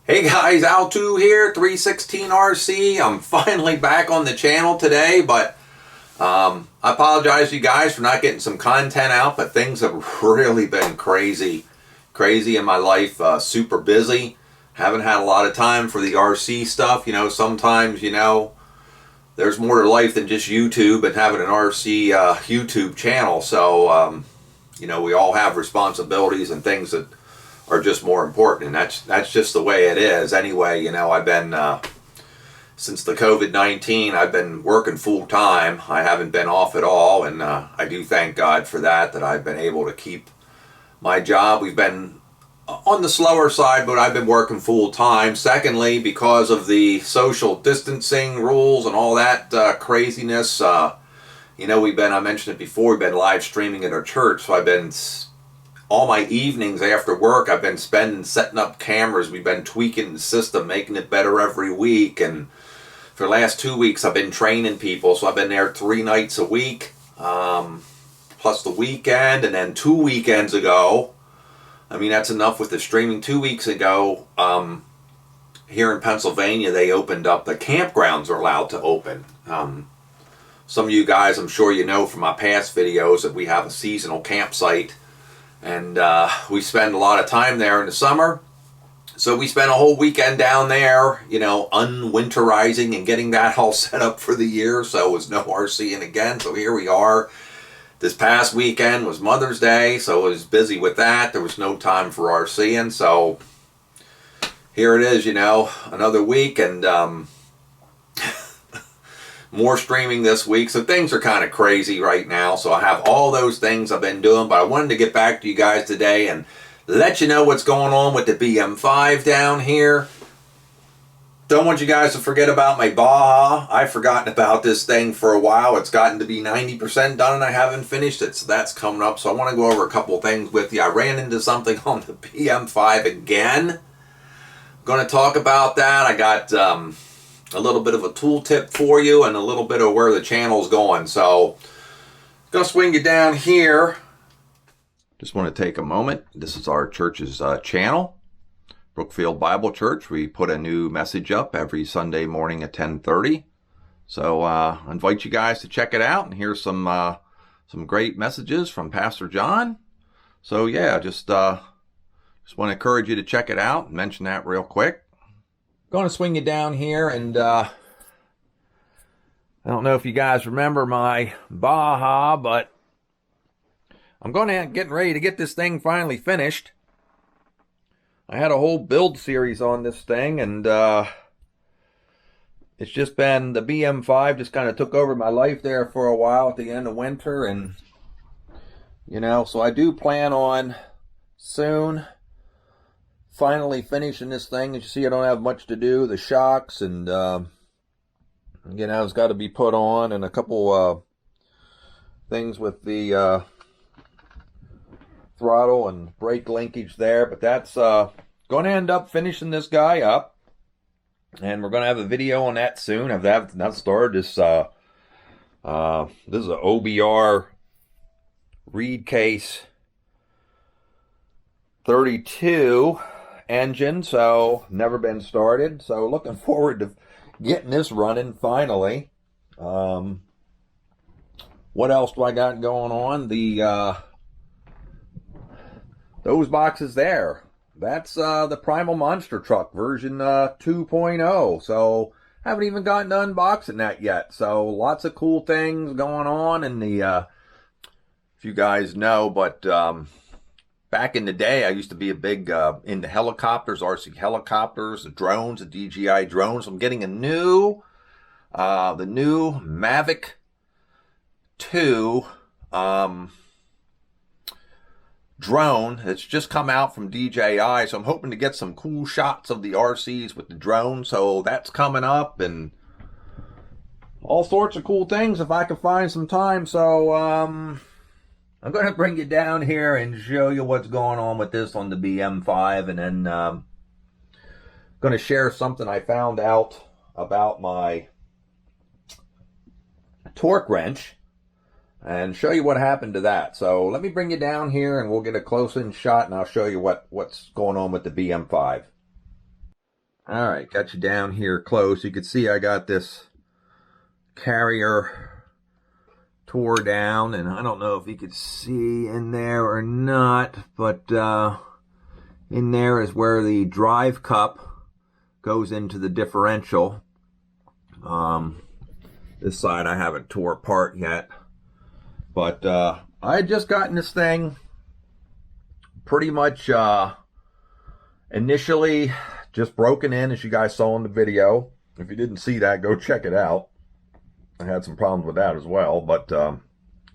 Hey guys, Al2 here, 316RC. I'm finally back on the channel today, but I apologize to you guys for not getting some content out, but things have really been crazy in my life, super busy. Haven't had a lot of time for the RC stuff. Sometimes, there's more to life than just YouTube and having an RC YouTube channel. So, we all have responsibilities and things that are just more important, and that's just the way it is. Anyway, I've been since the COVID-19, I've been working full time. I haven't been off at all, and I do thank God for that I've been able to keep my job. We've been on the slower side, but I've been working full time. Secondly, because of the social distancing rules and all that craziness, I mentioned it before, we've been live streaming at our church, so I've been all my evenings after work, I've been spending setting up cameras. We've been tweaking the system, making it better every week. And for the last 2 weeks, I've been training people. So I've been there 3 nights a week, plus the weekend. And then 2 weekends ago, that's enough with the streaming. 2 weeks ago, here in Pennsylvania, they opened up. The campgrounds are allowed to open. Some of you guys, I'm sure you know from my past videos, that we have a seasonal campsite. And we spend a lot of time there in the summer. So we spent a whole weekend down there, unwinterizing and getting that all set up for the year. So it was no RCing again. So here we are. This past weekend was Mother's Day, so I was busy with that. There was no time for RCing. So here it is, another week, and more streaming this week. So things are kind of crazy right now. So I have all those things I've been doing, but I wanted to get back to you guys today and let you know what's going on with the BM5 down here. Don't want you guys to forget about my Baja. I've forgotten about this thing for a while. It's gotten to be 90% done and I haven't finished it. So that's coming up. So I want to go over a couple things with you. I ran into something on the BM5 again. I'm going to talk about that. I got a little bit of a tool tip for you and a little bit of where the channel's going. So I'm going to swing you down here. Just want to take a moment. This is our church's channel, Brookfield Bible Church. We put a new message up every Sunday morning at 10:30. So I invite you guys to check it out and hear some great messages from Pastor John. So yeah, just want to encourage you to check it out and mention that real quick. Going to swing you down here, and I don't know if you guys remember my Baja, but I'm getting ready to get this thing finally finished. I had a whole build series on this thing, and it's just been, the BM5 just kind of took over my life there for a while at the end of winter, and so I do plan on soon finally finishing this thing. As you see, I don't have much to do. The shocks and it's got to be put on, and a couple things with the throttle and brake linkage there. But that's going to end up finishing this guy up, and we're going to have a video on that soon. I've not started this. This is an OBR reed case 32 engine, so never been started. So looking forward to getting this running finally. What else do I got going on? Those boxes there, that's the Primal Monster Truck version 2.0. So haven't even gotten to unboxing that yet. So lots of cool things going on in the if you guys know, but back in the day, I used to be a big into helicopters, RC helicopters, the drones, the DJI drones. I'm getting the new Mavic 2 drone. It's just come out from DJI, so I'm hoping to get some cool shots of the RCs with the drone. So that's coming up, and all sorts of cool things if I can find some time. So I'm going to bring you down here and show you what's going on with this on the BM5, and then going to share something I found out about my torque wrench and show you what happened to that. So let me bring you down here and we'll get a close-in shot, and I'll show you what's going on with the BM5. All right, got you down here close. You can see I got this carrier tore down, and I don't know if you could see in there or not, but in there is where the drive cup goes into the differential. This side I haven't tore apart yet, but I had just gotten this thing pretty much initially just broken in, as you guys saw in the video. If you didn't see that, go check it out. I had some problems with that as well, but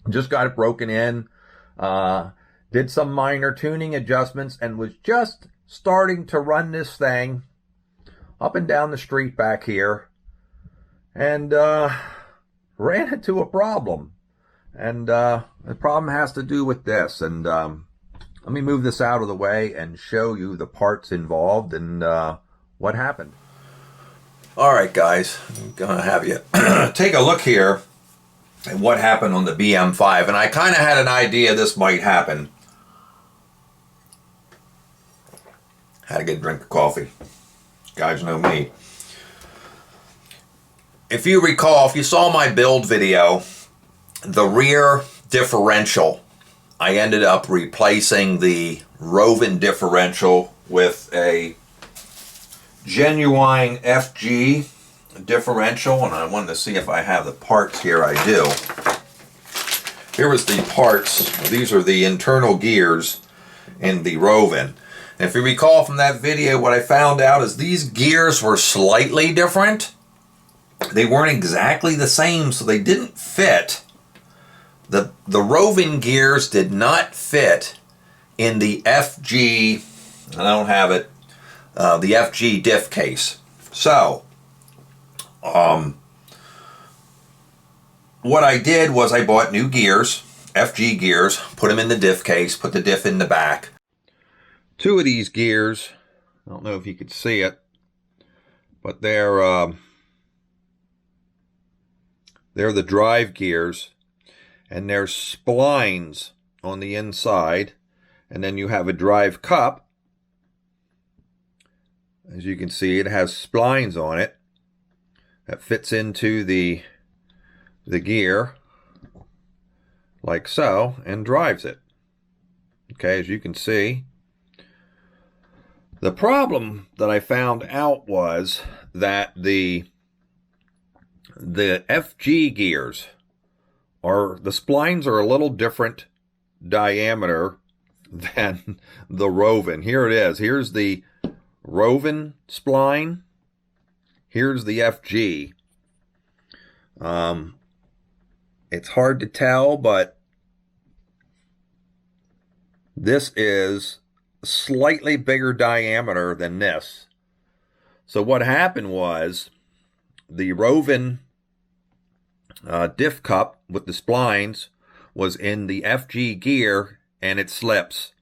just got it broken in, did some minor tuning adjustments, and was just starting to run this thing up and down the street back here, and ran into a problem. And the problem has to do with this, and let me move this out of the way and show you the parts involved and what happened. All right, guys, I'm gonna have you take a look here at what happened on the BM5, and I kind of had an idea this might happen. Had to get a drink of coffee. Guys know me. If you recall, if you saw my build video, the rear differential, I ended up replacing the Rovan differential with a genuine FG differential, and I wanted to see if I have the parts here. I do. Here was the parts. These are the internal gears in the Rovan. And if you recall from that video, what I found out is these gears were slightly different. They weren't exactly the same, so they didn't fit. The Rovan gears did not fit in the FG, I don't have it, the FG diff case. So, what I did was I bought new gears, FG gears, put them in the diff case, put the diff in the back. Two of these gears, I don't know if you could see it, but they're the drive gears, and there's splines on the inside, and then you have a drive cup. As you can see, it has splines on it that fits into the gear like so and drives it. Okay, as you can see. The problem that I found out was that the FG gears the splines are a little different diameter than the Rovan. Here it is. Here's the Rovan spline. Here's the FG. It's hard to tell, but this is slightly bigger diameter than this. So what happened was the Rovan diff cup with the splines was in the FG gear, and it slips.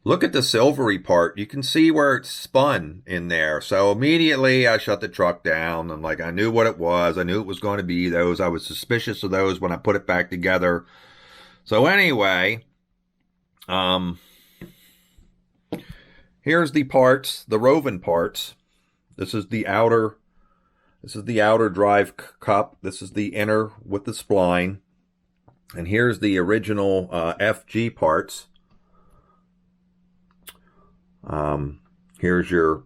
Look at the silvery part. You can see where it's spun in there. So immediately I shut the truck down. I'm like, I knew what it was. I knew it was going to be those. I was suspicious of those when I put it back together. So anyway, here's the parts, the Rovan parts. This is the outer drive cup. This is the inner with the spline. And here's the original FG parts. Here's your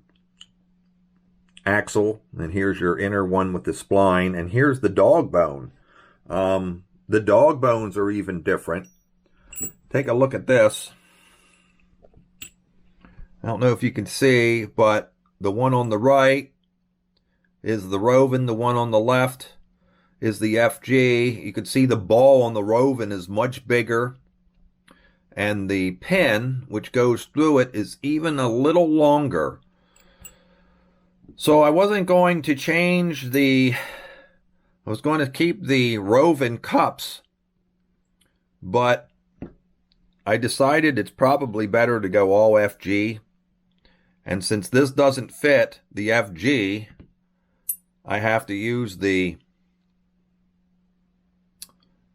axle, and here's your inner one with the spline, and here's the dog bone. The dog bones are even different. Take a look at this. I don't know if you can see, but the one on the right is the Rovan, the one on the left is the FG. You can see the ball on the Rovan is much bigger, and the pin which goes through it is even a little longer. So I wasn't going to change I was going to keep the Rovan cups, but I decided it's probably better to go all FG. And since this doesn't fit the FG, I have to use the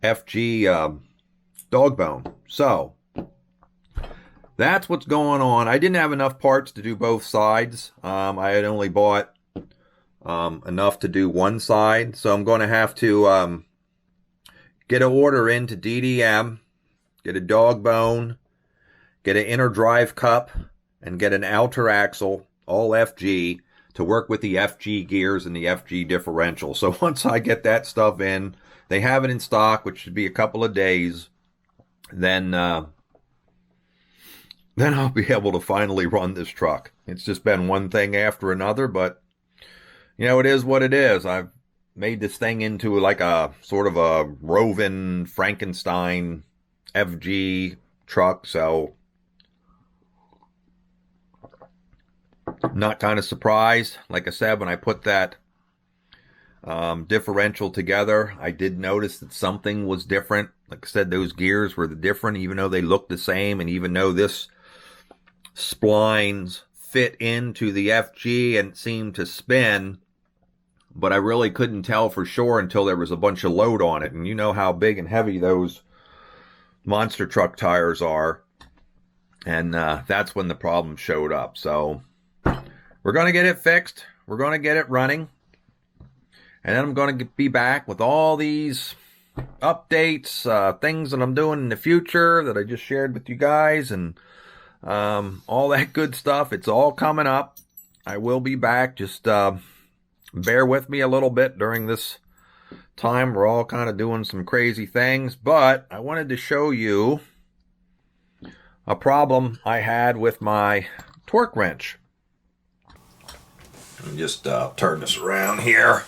FG dog bone. So that's what's going on. I didn't have enough parts to do both sides. I had only bought enough to do one side, so I'm going to have to get an order into DDM, get a dog bone, get an inner drive cup, and get an outer axle, all FG, to work with the FG gears and the FG differential. So once I get that stuff in, they have it in stock, which should be a couple of days, then I'll be able to finally run this truck. It's just been one thing after another, but you know, it is what it is. I've made this thing into like a sort of a Rovan Frankenstein FG truck, so I'm not kind of surprised. Like I said, when I put that differential together, I did notice that something was different. Like I said, those gears were different, even though they looked the same, and even though this splines fit into the FG and seemed to spin, but I really couldn't tell for sure until there was a bunch of load on it. And you know how big and heavy those monster truck tires are. And that's when the problem showed up. So we're going to get it fixed. We're going to get it running. And then I'm going to be back with all these updates, things that I'm doing in the future that I just shared with you guys, and all that good stuff. It's all coming up. I will be back. Just bear with me a little bit during this time. We're all kind of doing some crazy things, but I wanted to show you a problem I had with my torque wrench. Let me just turn this around here.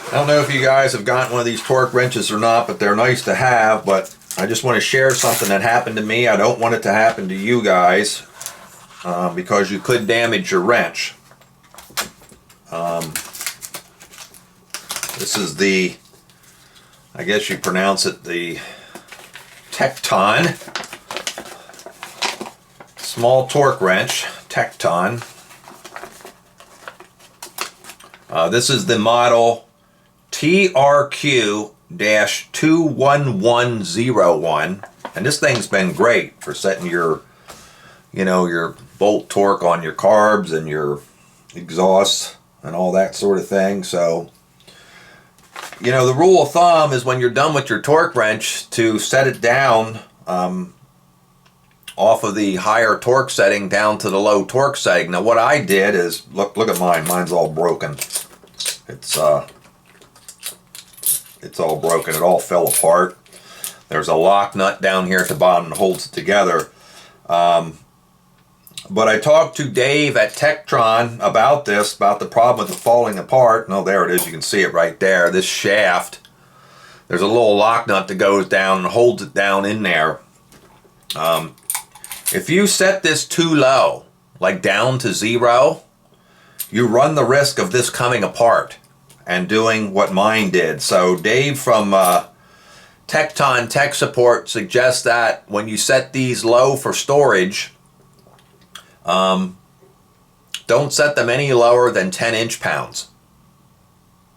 I don't know if you guys have gotten one of these torque wrenches or not, but they're nice to have. But I just want to share something that happened to me. I don't want it to happen to you guys because you could damage your wrench. This is the, I guess you pronounce it the Tecton small torque wrench, Tecton. This is the model TRQ-21101, and this thing's been great for setting your, your bolt torque on your carbs and your exhausts and all that sort of thing. So, the rule of thumb is when you're done with your torque wrench to set it down off of the higher torque setting down to the low torque setting. Now what I did is, look at mine. Mine's all broken. It's all broken. It all fell apart. There's a lock nut down here at the bottom that holds it together. But I talked to Dave at Tectron about this, about the problem with it falling apart. No, there it is. You can see it right there. This shaft, there's a little lock nut that goes down and holds it down in there. If you set this too low, like down to 0, you run the risk of this coming apart and doing what mine did. So Dave from Tecton Tech Support suggests that when you set these low for storage, don't set them any lower than 10 inch-pounds.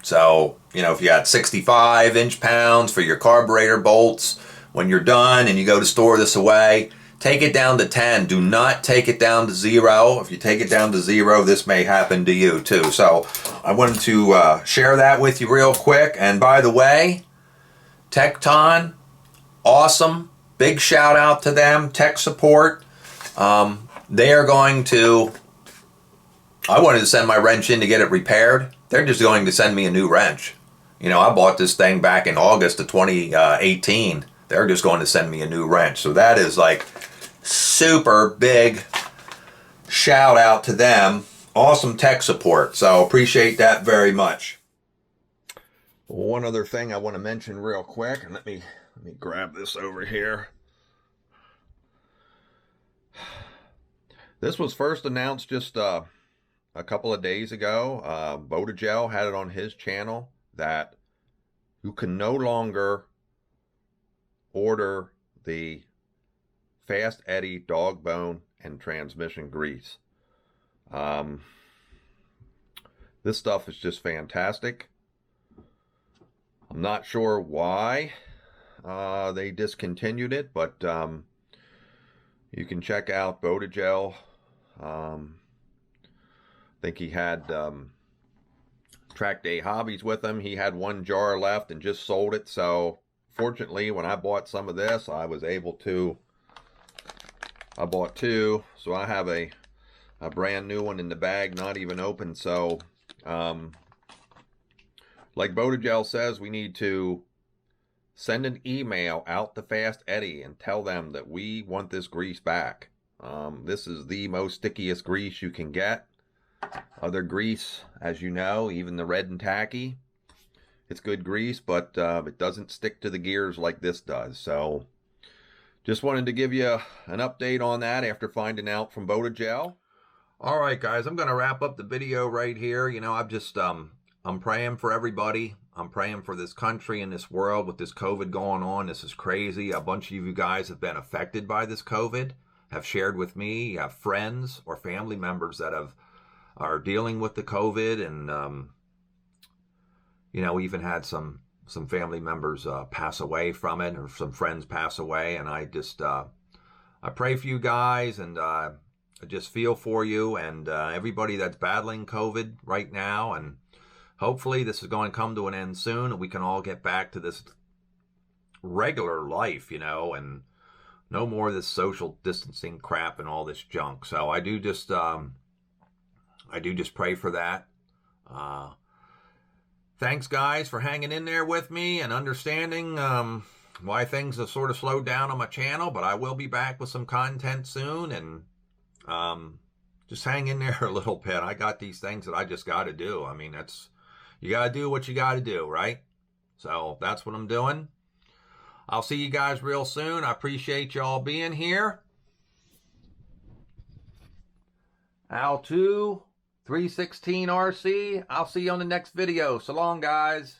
So, if you got 65 inch-pounds for your carburetor bolts, when you're done and you go to store this away, take it down to 10. Do not take it down to 0. If you take it down to 0, this may happen to you too. So I wanted to share that with you real quick. And by the way, Tecton, awesome. Big shout out to them. Tech Support. They are going to, I wanted to send my wrench in to get it repaired. They're just going to send me a new wrench. I bought this thing back in August of 2018. They're just going to send me a new wrench. So that is like super big shout out to them. Awesome tech support. So appreciate that very much. One other thing I want to mention real quick, and let me grab this over here. This was first announced just a couple of days ago. Botagel had it on his channel that you can no longer order the Fast Eddy dog bone and transmission grease. This stuff is just fantastic. I'm not sure why they discontinued it, but you can check out Botagel. I think he had Track Day Hobbies with him. He had one jar left and just sold it. So fortunately, when I bought some of this, I was able to, I bought two. So I have a brand new one in the bag, not even open. So like Botagel says, we need to send an email out to Fast Eddie and tell them that we want this grease back. This is the most stickiest grease you can get. Other grease, as you know, even the red and tacky, it's good grease, but it doesn't stick to the gears like this does. So just wanted to give you an update on that after finding out from Botagel. All right, guys, I'm going to wrap up the video right here. You know, I've just, I'm praying for everybody. I'm praying for this country and this world with this COVID going on. This is crazy. A bunch of you guys have been affected by this COVID, have shared with me. You have friends or family members that are dealing with the COVID, and you know, we even had some family members pass away from it, or some friends pass away. And I just I pray for you guys, and I just feel for you and everybody that's battling COVID right now. And hopefully this is going to come to an end soon, and we can all get back to this regular life, you know, and no more of this social distancing crap and all this junk. So I do just pray for that. Thanks, guys, for hanging in there with me and understanding why things have sort of slowed down on my channel. But I will be back with some content soon, and just hang in there a little bit. I got these things that I just got to do. I mean, you got to do what you got to do, right? So that's what I'm doing. I'll see you guys real soon. I appreciate y'all being here. Al 2 316 RC. I'll see you on the next video. So long, guys.